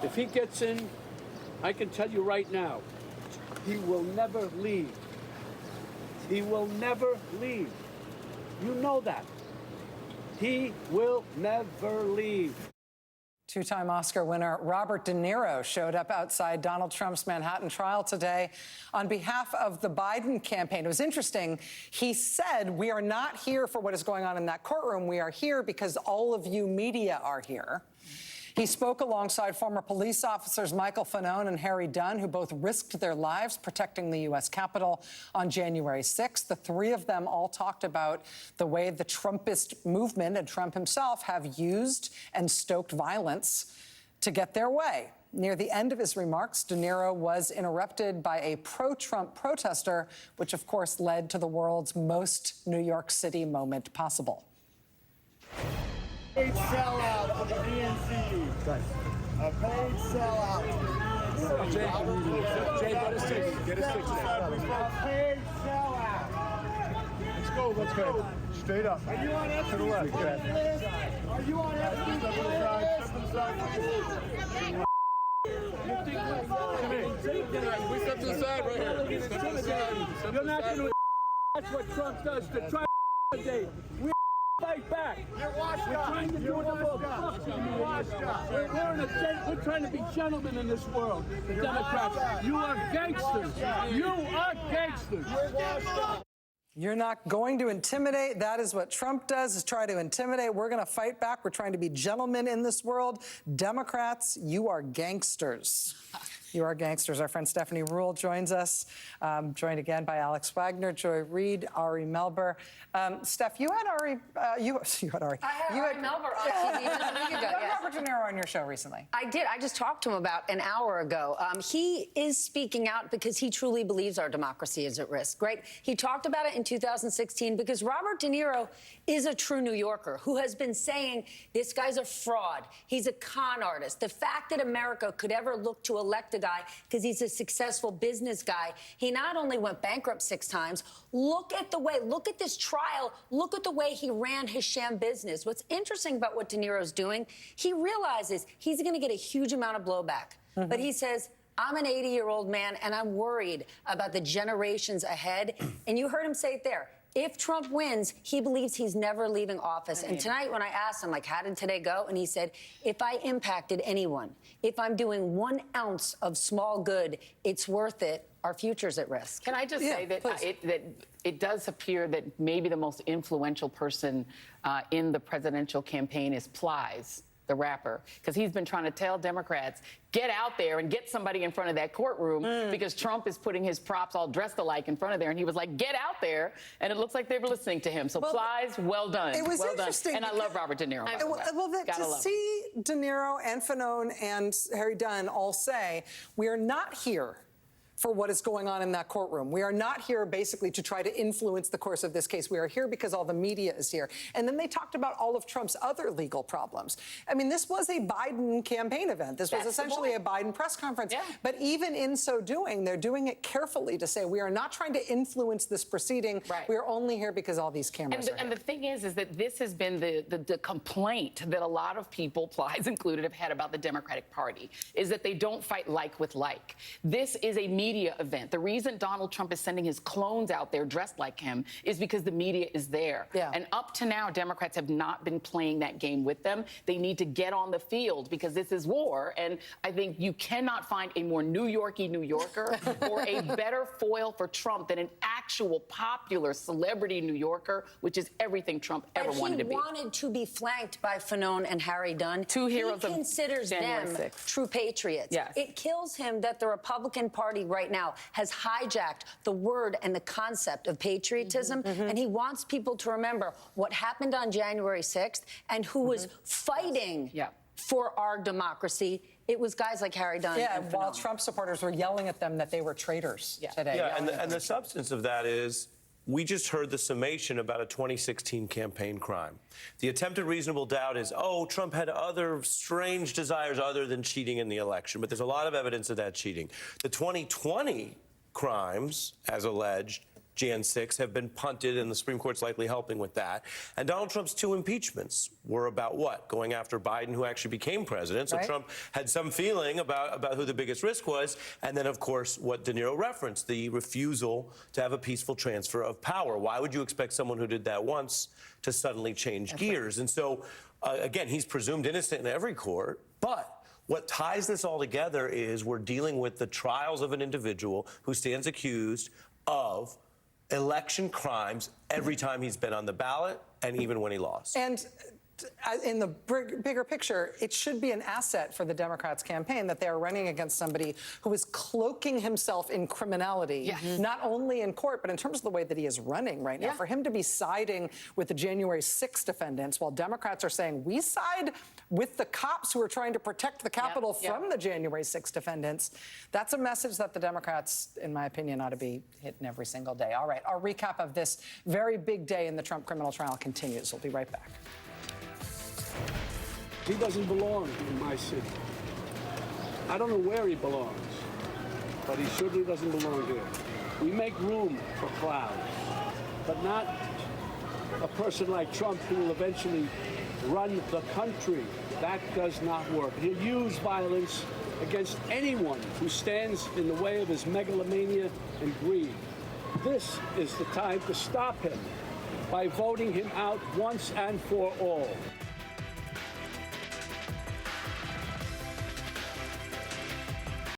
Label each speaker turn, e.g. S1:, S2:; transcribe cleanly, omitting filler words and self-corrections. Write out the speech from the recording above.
S1: If he gets in, I can tell you right now, he will never leave. He will never leave. You know that. He will never leave.
S2: Two-time Oscar winner Robert De Niro showed up outside Donald Trump's Manhattan trial today on behalf of the Biden campaign. It was interesting. He said, "We are not here for what is going on in that courtroom. We are here because all of you media are here." He spoke alongside former police officers Michael Fanone and Harry Dunn, who both risked their lives protecting the U.S. Capitol on January 6th. The three of them all talked about the way the Trumpist movement and Trump himself have used and stoked violence to get their way. Near the end of his remarks, De Niro was interrupted by a pro-Trump protester, which, of course, led to the world's most New York City moment possible.
S3: Paid sellout for the DNC. A paid sellout for the DNC.
S4: Jay, get a stick. Get a stick.
S3: A paid sellout.
S4: Let's go. Let's go. Straight up.
S3: Are you on FB's
S4: to the left.
S3: list? Are you on FB's list?
S4: We step to the side right here. Step to the side.
S1: You're not going to. That's what Trump does to try to date. We fight back.
S3: You're washed
S1: We're
S3: up.
S1: trying to do
S3: You're
S1: it
S3: washed up. You're washed up.
S1: We're trying to be gentlemen in this world. The Democrats. You are gangsters. You are gangsters.
S3: You're washed up.
S2: You're not going to intimidate. That is what Trump does, is try to intimidate. We're going to fight back. We're trying to be gentlemen in this world. Democrats, you are gangsters. You are gangsters. Our friend Stephanie Ruhle joins us, joined again by Alex Wagner, Joy Reid, Ari Melber. Steph, you had Ari. You had Ari.
S5: I had Ari Melber on TV just a week ago.
S2: You had
S5: Yes.
S2: Robert De Niro on your show recently.
S5: I did. I just talked to him about an hour ago. He is speaking out because he truly believes our democracy is at risk, right? He talked about it in 2016 because Robert De Niro is a true New Yorker who has been saying this guy's a fraud. He's a con artist. The fact that America could ever look to elect a guy because he's a successful business guy. He not only went bankrupt 6 times, look at this trial, look at the way he ran his sham business. What's interesting about what De Niro's doing, he realizes he's going to get a huge amount of blowback. But he says, I'm an 80-year-old man, and I'm worried about the generations ahead. And you heard him say it there. If Trump wins, he believes he's never leaving office. And tonight, when I asked him, like, how did today go? And he said, if I impacted anyone, if I'm doing 1 ounce of small good, it's worth it. Our future's at risk.
S6: Can I just say that it does appear that maybe the most influential person in the presidential campaign is Plies, the rapper, because he's been trying to tell Democrats, get out there and get somebody in front of that courtroom because Trump is putting his props all dressed alike in front of there. And he was like, get out there. And it looks like they were listening to him. So Plies, well done.
S2: It was
S6: well
S2: interesting.
S6: Done. And I love Robert De Niro.
S2: To see De Niro and Fanone and Harry Dunn all say, we are not here for what is going on in that courtroom. We are not here basically to try to influence the course of this case. We are here because all the media is here. And then they talked about all of Trump's other legal problems. I mean, this was a Biden campaign event. This was essentially a Biden press conference. Yeah. But even in so doing, they're doing it carefully to say, we are not trying to influence this proceeding. Right. We are only here because all these cameras are here.
S6: And the thing is that this has been the complaint that a lot of people, Plies included, have had about the Democratic Party, is that they don't fight like with like. This is a media event. The reason Donald Trump is sending his clones out there dressed like him is because the media is there. Yeah. And up to now, Democrats have not been playing that game with them. They need to get on the field because this is war. And I think you cannot find a more New Yorky New Yorker or a better foil for Trump than an actual popular celebrity New Yorker, which is everything Trump ever wanted to be.
S5: He wanted to be flanked by Fanone and Harry Dunn.
S6: Two heroes of January 6th.
S5: He considers them true patriots.
S6: Yes.
S5: It kills him that the Republican Party right now has hijacked the word and the concept of patriotism, and he wants people to remember what happened on January 6th and who was fighting for our democracy. It was guys like Harry Dunn.
S2: Yeah, while Trump supporters were yelling at them that they were traitors today.
S7: Yeah, and the substance of that is, we just heard the summation about a 2016 campaign crime. The attempted reasonable doubt is, oh, Trump had other strange desires other than cheating in the election, but there's a lot of evidence of that cheating. The 2020 crimes, as alleged, Jan 6 have been punted, and the Supreme Court's likely helping with that. And Donald Trump's 2 impeachments were about what? Going after Biden, who actually became president. So
S2: Right.
S7: Trump had some feeling about who the biggest risk was. And then, of course, what DeNIRO referenced, the refusal to have a peaceful transfer of power. Why would you expect someone who did that once to suddenly change gears? And so, again, he's presumed innocent in every court, but what ties this all together is we're dealing with the trials of an individual who stands accused of election crimes every time he's been on the ballot and even when he lost.
S2: And in the bigger picture, it should be an asset for the Democrats' campaign that they are running against somebody who is cloaking himself in criminality, not only in court, but in terms of the way that he is running right now. For him to be siding with the January 6th defendants, while Democrats are saying, we side with the cops who are trying to protect the Capitol from the January 6th defendants, that's a message that the Democrats, in my opinion, ought to be hitting every single day. All right, our recap of this very big day in the Trump criminal trial continues. We'll be right back.
S1: He doesn't belong in my city. I don't know where he belongs, but he certainly doesn't belong here. We make room for clowns, but not a person like Trump who will eventually run the country. That does not work. He'll use violence against anyone who stands in the way of his megalomania and greed. This is the time to stop him by voting him out once and for all.